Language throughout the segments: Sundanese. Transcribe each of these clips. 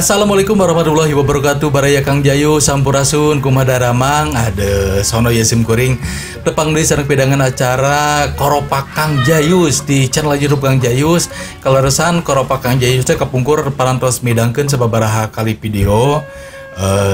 Assalamualaikum warahmatullahi wabarakatuh. Baraya Kang Jayu Sampurasun kumaha daramang ada sono Yasim Kuring tepang deui sareng pedangan acara Koropak Kang Jayus di channel YouTube Kang Jayus. Kaleresan Koropak Kang Jayus teh kapungkur parantos midangkeun sababaraha kali video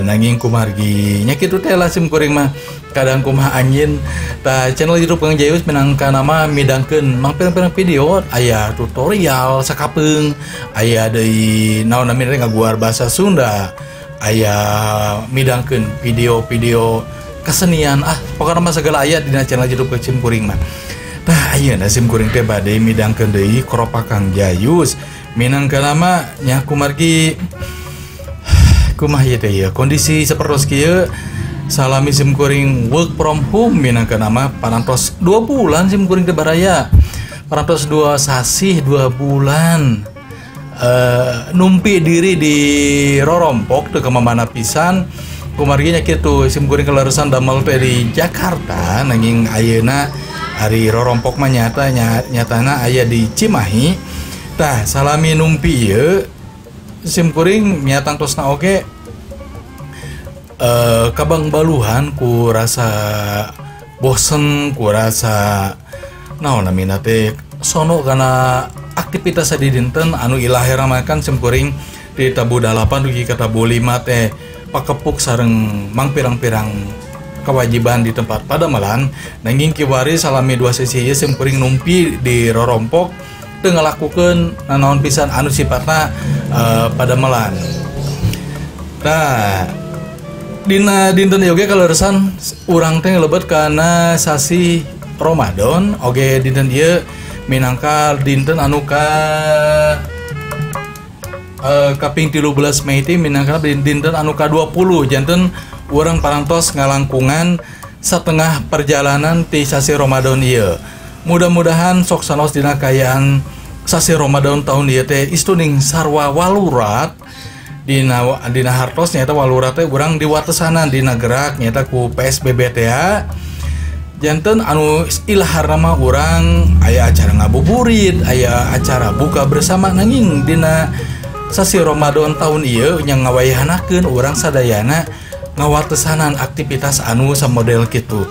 nanging kumargi nya kitu teh lah Sim Kuring mah kadang kumaha anjeun tah channel YouTube Kang Jayus minangka nama midangkeun mang pirang-pirang video aya tutorial sakapeung aya deui naon namina ngaguar bahasa Sunda aya midangkeun video-video kesenian pokokna mah segala aya dina channel YouTube Sim Kuring mah tah ayeuna Sim Kuring teh bade midangkeun deui Koropak Kang Jayus minangka nama nya kumargi kumaha ieu teh ya kondisi sapertos kieu salami Sim Kuring work from home minangka nama parantos 2 bulan Sim Kuring teh baraya parantos 2 sasih 2 bulan numpi diri di rorompok teu kemana pisan kumargi nya kitu Sim Kuring kaleresan damel teh di Jakarta nanging ayeuna ari rorompok mah nyatana aya di Cimahi tah salami numpi ieu Sim Kuring nyatang tosna oge kabang baluhan ku rasa bosen ku rasa naon namina teh sono kana aktivitas di dinten anu ilahira makan Sim Kuring di tabu 8 dugi ka tabu 5 teh pakepuk sareng mang pirang-pirang kewajiban di tempat padamelan nanging kiwari salami 2 sesi ieu Sim Kuring numpi di rorompok teu ngalakukeun nanaon pisan anu sifatna padamelan. Tah dina dinten ieu ge kaleresan urang teh lebet kana sasi Ramadan oge dinten ieu minangka dinten anu kaping 13 Mei teh minangka dinten anu ka-20 janten urang parantos ngalangkungan setengah perjalanan ti sasi Ramadan ieu. Mudah-mudahan sok sanos dina kayaan sasi Ramadan tahun ieu teh istuning sarwa walurat dina hartos nyaeta walurat teh urang diwatesanan dina gerak nyaeta ku PSBB teh janten anu ilaharna mah urang aya acara ngabuburit aya acara buka bersama nanging dina sasi Ramadan tahun ieu nya ngawayahanakeun urang sadayana ngawatesanan aktivitas anu samodel kitu.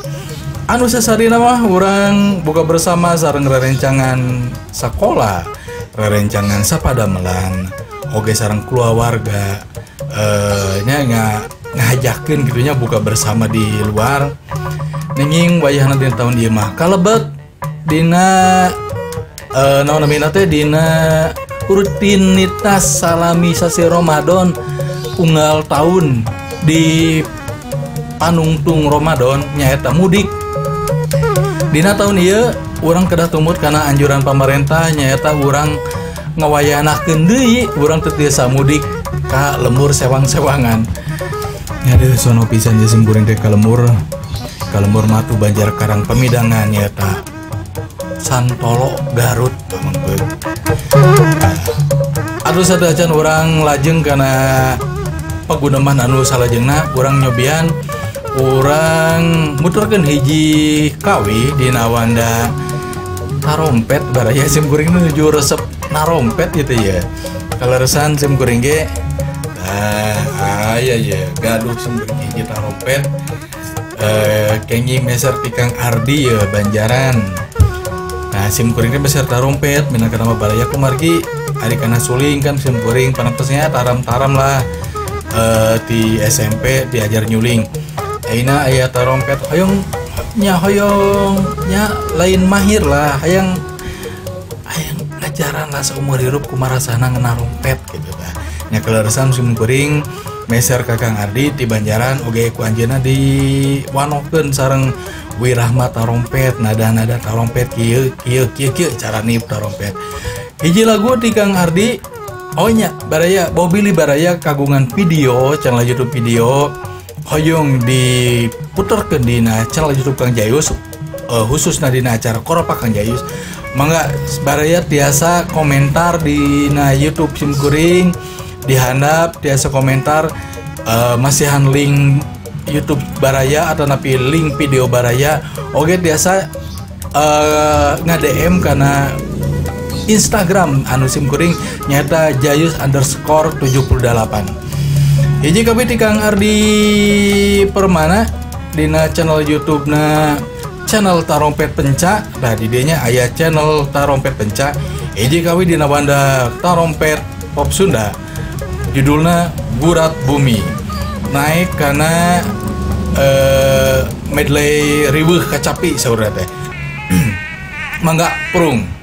Anu sasarina mah urang buka bersama sareng rerencangan sekolah, rerencangan sapadamelan, oge sareng keluarga nya ngajakeun kitu nya buka bersama di luar. Ninging wayahna dina tahun ieu mah kalebet dina naon namina teh dina rutinitas salami sasi Ramadan unggal tahun di panungtung Ramadan nyaeta mudik. Dina tahun ieu urang kedah tumut karena anjuran pemerintah nyaeta urang ngawayahnakeun deui urang teu tiasa mudik ka lembur sewang-sewangan. Aduh sono pisan Sim Kuring teh ka lembur matu Banjar Karang Pamidangan nyaeta Santolo Garut pamengpeun. Aduh sadajan urang lajeng kana paguneman anu salajengna urang nyobian urang muturkeun hiji kawi di Nawanda tarompet baraya Sim Kuring nuju resep narompet gitu ya kaleresan Sim Kuring ge aya ya gaduh Sim Kuring hiji tarompet kengi meser ti Kang Ardi ya Banjaran. Nah Sim Kuring ge meser tarompet minangka nama baraya kumargi ari kana suling kan Sim Kuring panantosnya taram-taram lah di SMP diajar nyuling aina aya tarompet hoyong nya lain mahir lah hayang ngajaran lah seumur hirup kumarasana nganarompet gitu tah nya kaleresan Sim Kuring meser ka Kang Ardi di Banjaran oge ku anjeunna diwanokeun sareng wirahmat tarompet nada-nada tarompet kieu cara niup tarompet hiji lagu di Kang Ardi nya baraya Bobili baraya kagungan video channel YouTube video hoyong diputerkeun dina channel YouTube Kang Jayus khususna dina acara Koropak Kang Jayus mangga baraya tiasa komentar dina YouTube Sim Kuring dihandap tiasa komentar masihan link YouTube baraya atau napi link video baraya oge tiasa nge-DM kana Instagram anu simkuring nyata Jayus_78. Hiji kami ti Kang Ardi Permana dina channel YouTube na channel Tarompet Penca. Nah di dinya aya channel Tarompet Penca. Hiji kami dina banda Tarompet Pop Sunda. Judulna Gurat Bumi. Naik karena medley riweuh kacapi saudara teh. Mangga prung.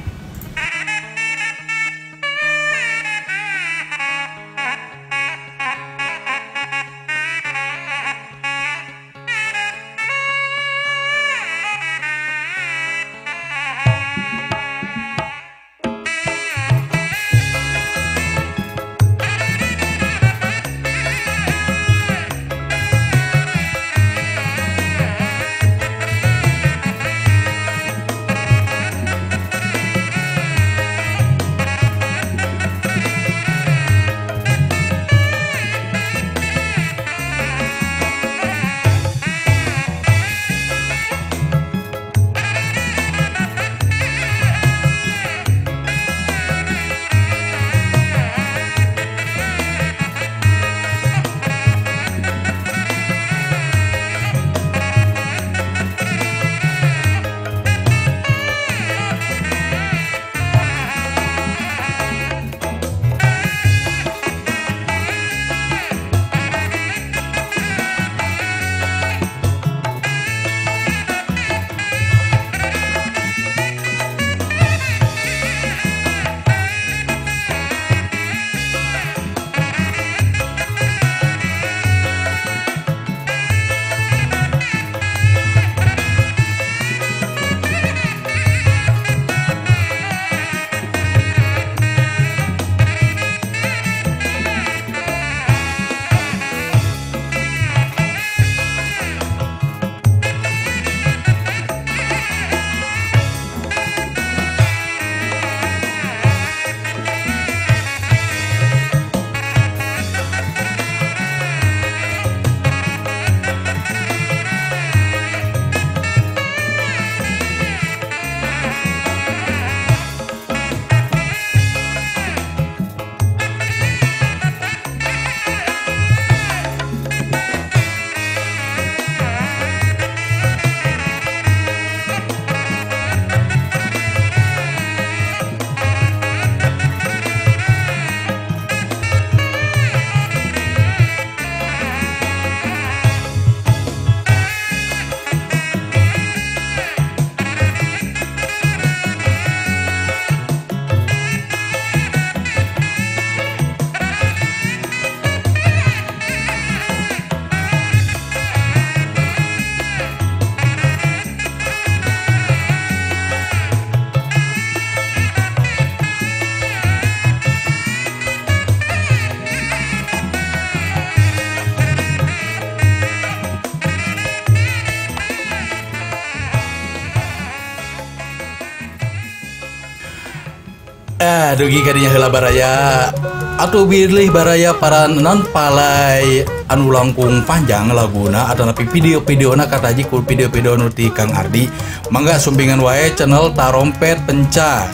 Dugi kadinya heula baraya atuh bilih baraya para non palai anu langkung panjang laguna atau napi video-videona kataji ku video-video nu ti Kang Ardi mangga sumpingan wae channel Tarompet Penca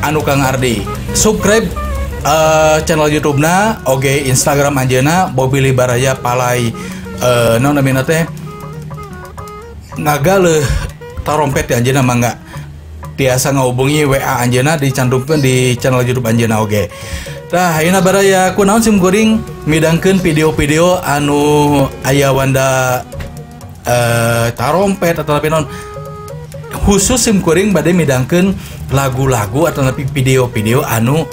anu Kang Ardi subscribe channel YouTube-na oge Instagram anjeuna bobilih baraya palai naon namina teh ngagaleuh Tarompet anjeuna mangga biasa ngahubungi WA anjeuna dicantumkeun di channel YouTube anjeuna oge. Tah ayeuna baraya kunaon simkuring midangkeun video-video anu aya wanda Tarompet atau napi naon khusus simkuring bade midangkeun lagu-lagu atau napi video-video anu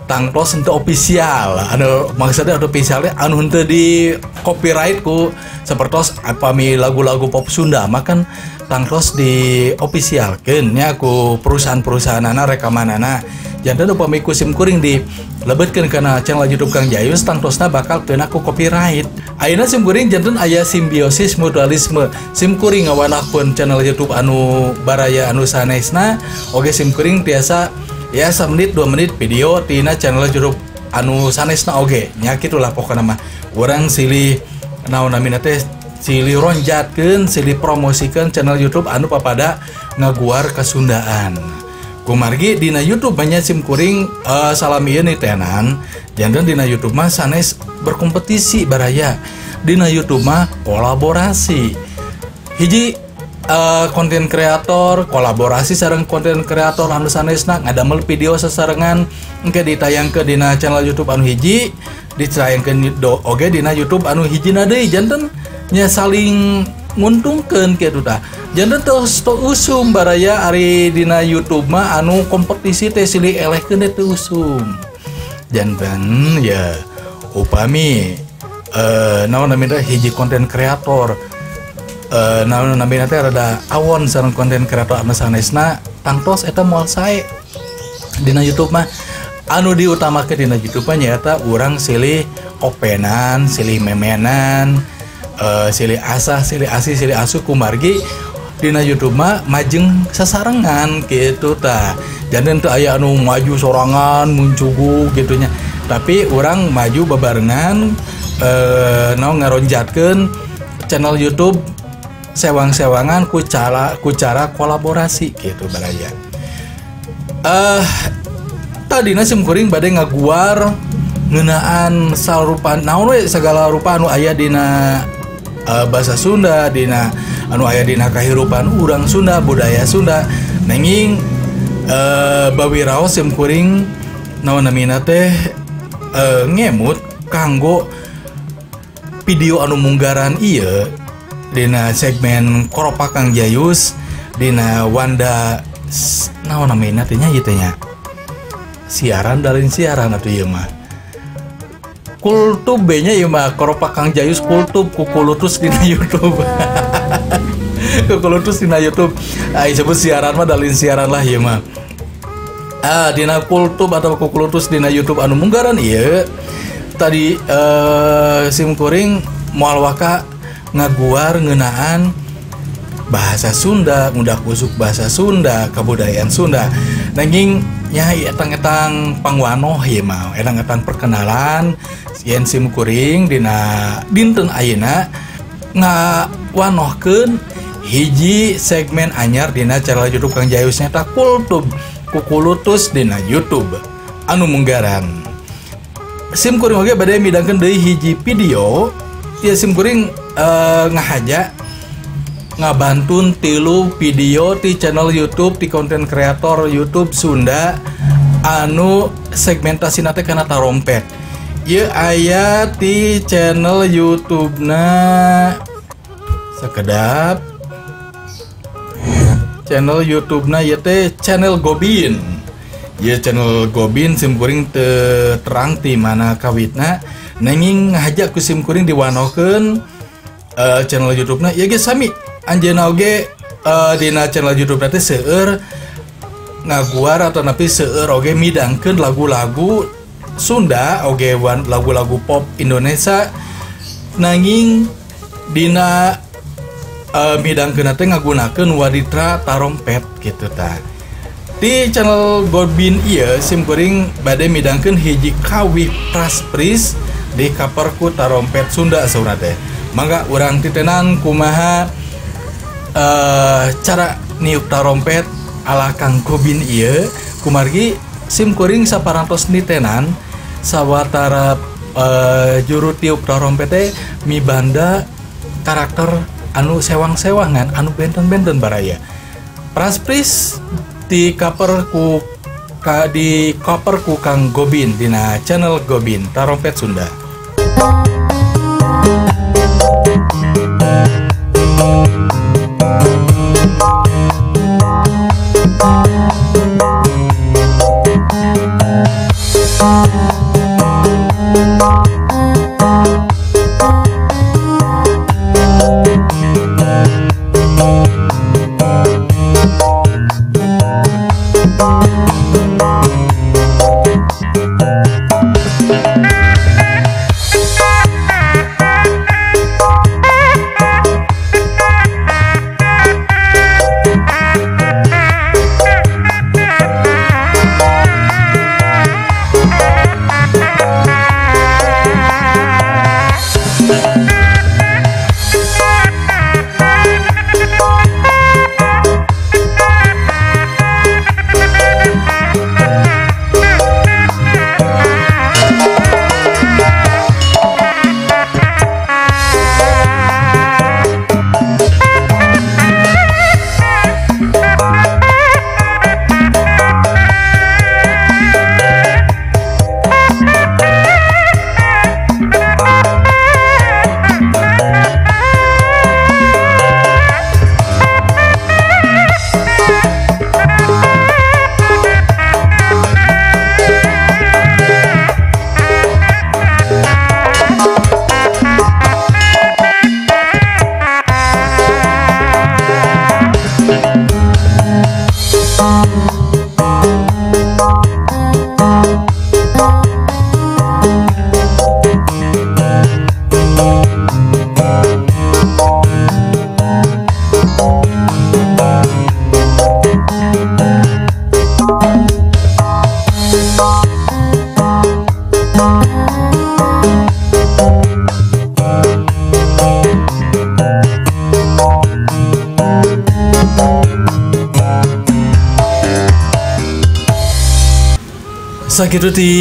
tangtos henteu official anu maksudnya anu officialnya anu henteu di copyright ku sapertos apami lagu-lagu pop Sunda makan tangtos di officialkeun nya ku perusahaan-perusahaanana rekamanana janten upami ku simkuring di lebetkeun kana channel YouTube Kang Jayus tangtosna bakal keuna ku copyright. Ayeuna simkuring janten aya simbiosis mutualisme simkuring ngawanakeun channel YouTube anu baraya anu sanesna oge simkuring tiasa ya 1 menit 2 menit video tina channel YouTube anu sanesna oge nya kitulah pokona mah urang silih naon namina teh silih ronjatkeun silih promosikeun channel YouTube anu papada ngaguar Kasundaan Kumargi dina YouTube banyak simkuring salami ieu nitenan janten dina YouTube mah sanes berkompetisi baraya. Dina YouTube mah kolaborasi. Hiji konten kreator kolaborasi sareng konten kreator anu sanesna ngadamel video sasarengan engke ditayangkeun dina channel YouTube anu hiji, ditayangkeun oge dina YouTube anu hijina deui janten nya saling nguntungkeun kitu tah. Janten tos usum baraya ari dina YouTube mah anu kompetisi teh silih elehkeun teh usum. Janten ya upami naon namina hiji konten kreator naon namina teh rada awon sareng konten kreator anu sanesna tangtos eta moal sae dina YouTube mah anu diutamakeun dina YouTube mah nyaeta urang silih openan, silih memenan, silih asah, silih asih, silih asuh kumargi dina YouTube mah majeng sasarengan gitu tah. Janten teu aya anu maju sorangan muncugu gitunya. Tapi orang maju babarengan naon ngaronjatkeun channel YouTube sewang-sewangan ku cara kolaborasi gitu baraya. Tadina simkuring bade ngaguar ngeunaan sarupa naon we segala rupa anu aya dina bahasa Sunda, dina anu aya dina kahirupan urang Sunda, budaya Sunda. Nanging bawiraos simkuring naon namina teh ngemut kanggo video anu munggaran ieu dina segmen Koropa Kang Jayus dina Wanda naon namina teh nya ieu teh nya siaran dalin siaran atuh ieu mah kultub nya ieu mah Koropa Kang Jayus kultub kukulutus dina YouTube. Kukulutus dina YouTube disebut siaran mah dalin siaran lah ieu mah. Dina kultub atau kukulutus dina YouTube anu munggaran ieu tadi simkuring moal waka ngaguar ngeunaan bahasa Sunda, ngudak usuk bahasa Sunda, kebudayaan Sunda. Nanging nya etang-etang pangwanoh ieu mah, etang-etang perkenalan yen simkuring dina dinten ayeuna ngawanohkeun hiji segmen anyar dina channel YouTube Kang Jayus nyata kultub kukulutus dina YouTube anu munggaran. Simkuring oge bade midangkeun deui hiji video ya simkuring ngahaja ngabantun 3 video di channel YouTube di konten kreator YouTube Sunda anu segmentasina teh kana tarompet. Ieu aya di channel YouTube-na sakedap channel YouTube-na ieu teh channel Gobin. Ieu channel Gobin simkuring teu terang ti mana kawitna nanging ngajak ku simkuring diwanohkeun channel YouTube-na ieu ge sami anjeunna oge dina channel YouTube-na teh seueur ngaguar atau napi seueur oge midangkeun lagu-lagu Sunda oge lagu-lagu pop Indonesia nanging dina midangkeun teh ngagunakeun waditra tarompet gitu tah. Di channel Gobin ieu simkuring bade midangkeun hiji kawih praspris di kaperku tarompet Sunda saurna teh. Mangga urang titenan kumaha cara niup tarompet ala Kang Gobin ieu kumargi simkuring saparantos nitenan sawatara juru tiup tarompet teh mibanda karakter anu sewang-sewangan anu benten-benten baraya. Praspris di cover ku Kang Gobin dina channel Gobin tarompet Sunda. Sakitu di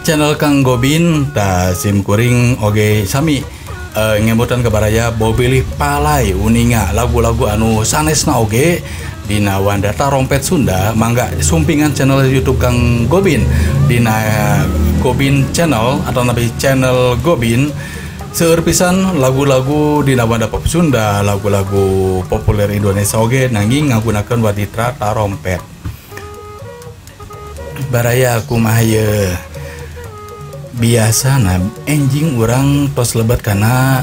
channel Kang Gobin ta simkuring oge sami ngemutan kebaraya bobilih palai uninga lagu-lagu anu sanesna oge dina Wandata Rompet Sunda. Mangga sumpingan channel YouTube Kang Gobin dina Gobin channel atau nabi channel Gobin seueur pisan lagu-lagu dina Wanda Pop Sunda, lagu-lagu populer Indonesia oge nanging ngagunakeun waditra tarompet. Baraya kumaha ye biasana enjing urang tos lebat karena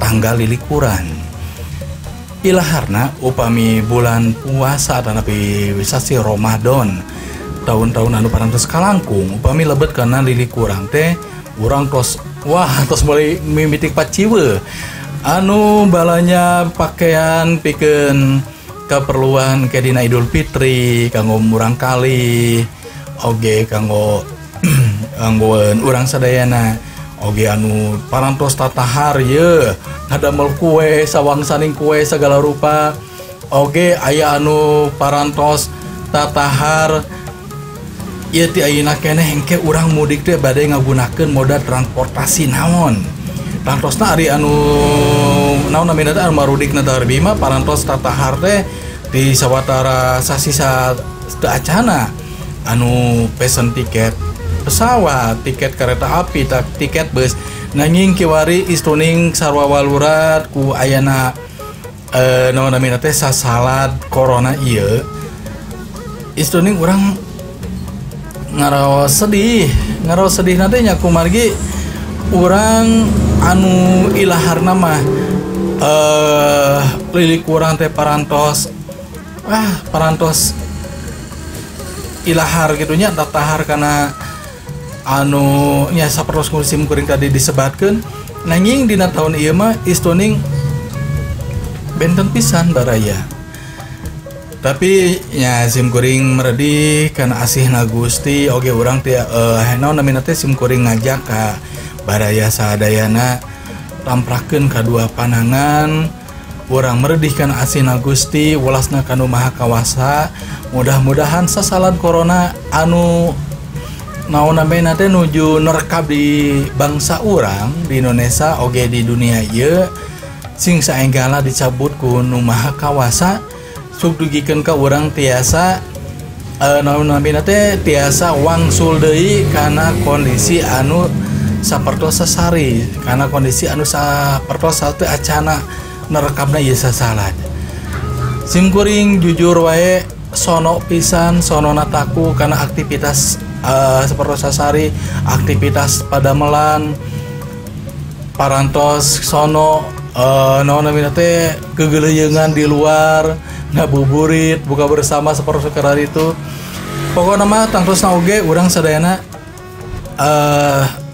tanggal lilikuran ilaharna upami bulan puasa atau napi sasi Ramadan tahun-tahun anu parantos kalangkung upami lebat karena lilikuran teh urang tos tos mulai mimitik paciwe anu balanya pakaian pikeun keperluan kayak dina Idul Fitri kanggo murang kali oge kanggo anggoan urang sadayana oge anu parantos tatahar ye ngadamel kue sawang saning kue segala rupa oge aya anu parantos tatahar ieu ti ayeuna keneh engke urang mudik teh bade ngagunakeun moda transportasi naon parantosna ari anu naon namina teh anu marudikna teh mah parantos tatahar teh di sawatara sasisa teu acana anu pesen tiket pesawat, tiket kereta api, tiket bus nanging kiwari istuning sarwa walurat ku ayana naon namina teh sasalad corona ieu istuning urang ngaraos sedih nanti nya kumargi urang anu ilaharna mah lilik urang teh parantos ilahar gitunya tatahar karena anu nya sapertos musim kuring tadi disebatkeun nanging dina tahun ieu mah istuning benten pisan baraya tapi nya sim kuring meredi kana asihna Gusti oge urang teh naon namina teh sim kuring ngajak ka baraya sadayana tamprakeun kadua panangan urang meredih kana asihna Gusti welasna kanu Maha Kawasa mudah-mudahan sasalad corona anu naon namina teh nuju nerekab di bangsa urang di Indonesia oge di dunia ieu sing saenggala dicabut ku nu Maha Kawasa sug dugikeun ka urang tiasa naon namina teh tiasa wangsul deui kana kondisi anu sapertos sasari kana kondisi anu sapertos teu acana nerekabna ieu sasalad simkuring jujur wae sono pisan sonona taku karena aktivitas seperti sasari aktivitas padamelan parantos sono naon namina teh kegeleuyeungan di luar ngabuburit buka bersama seperti sekarang itu pokoknya mah tangtosna oge urang sadayana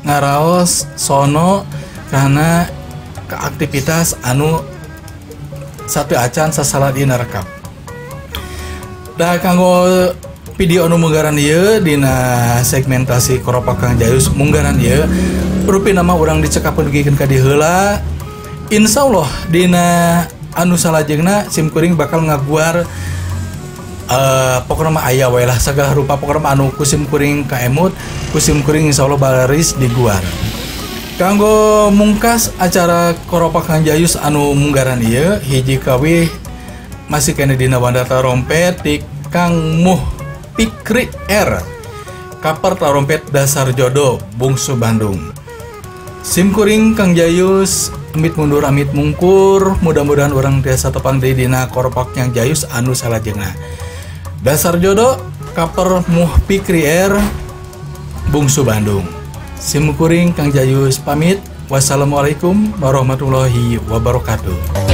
ngaraos sono karena aktivitas anu satu acan sasalad ieu narekab da kanggo video anu munggaran ieu dina segmentasi Koropak Kang Jayus munggaran ieu rupi nama urang dicekapeun dugikeun ka dieu heula insyaallah dina anu salajengna sim kuring bakal ngaguar pokona mah aya wae lah sagala rupa pokona anu ku sim kuring kaemut ku sim kuring insyaallah baris diguar kanggo mungkas acara Koropak Kang Jayus anu munggaran ieu hiji kawih masih kene dina Wandata Rompet di Kang Muh Pikri R Kaper Tarompet Dasar Jodoh Bungsu Bandung simkuring Kang Jayus amit mundur amit mungkur mudah-mudahan orang tiasa tepang deui dina Koropak Kang Jayus anu salajengna Dasar Jodoh Kaper Muh Pikri R Bungsu Bandung simkuring Kang Jayus pamit wassalamualaikum warahmatullahi wabarakatuh.